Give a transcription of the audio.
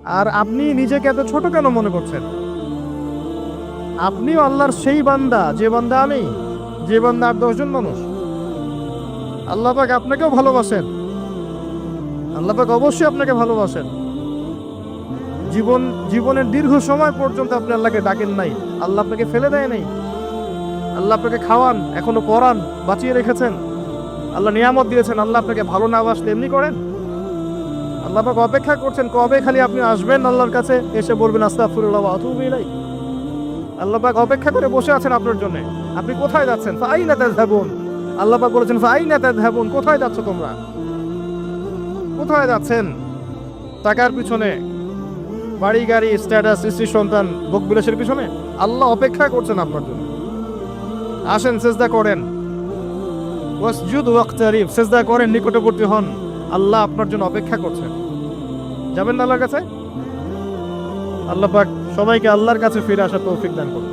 আর আপনি নিজেকে এত ছোট কেন মনে করছেন? আপনিও আল্লাহর সেই বান্দা, যে বান্দা আমি, যে বান্দা আর 10 জন মানুষ। আল্লাহ পাক আপনাকেও ভালোবাসেন। আল্লাহ পাক অবশ্যই আপনাকে ভালোবাসেন। জীবনের দীর্ঘ সময় পর্যন্ত আপনি আল্লাহকে ডাকেন নাই, আল্লাহ আপনাকে ফেলে দেয় নাই। আল্লাহ আপনাকে খাওয়ান, এখনো পরান, বাঁচিয়ে রেখেছেন। আল্লাহ নিয়ামত দিয়েছেন, আল্লাহ আপনাকে ভালো না বাসলে এমনি করেন? আল্লাহ পাক অপেক্ষা করছেন কবে খালি আপনি আসবেন আল্লাহর কাছে, এসে বলবেন আস্তাগফিরুল্লাহ ওয়া আতুবু ইলাইহি। আল্লাহ পাক অপেক্ষা করে বসে আছেন আপনার জন্য। আপনি কোথায় যাচ্ছেন? ফাআইনা তাযহাবুন। আল্লাহ পাক বলেছেন ফাআইনা তাযহাবুন, কোথায় যাচ্ছ তোমরা? কোথায় যাচ্ছেন? টাকার পিছনে, বাড়ি গাড়ি, স্ট্যাটাস, স্ত্রী সন্তান, ভোগ বিলাসের পিছনে? আল্লাহ অপেক্ষা করছেন আপনার জন্য। আসেন, সিজদা করেন। ওয়াসজুদ ওয়াকতারিব, সিজদা করেন, নিকটবর্তী হন। আল্লাহ আপনার জন্য অপেক্ষা করছেন। যাবেন না আল্লাহর কাছে? আল্লাহ পাক সবাইকে আল্লাহর কাছে ফিরে আসার তৌফিক দান করুন।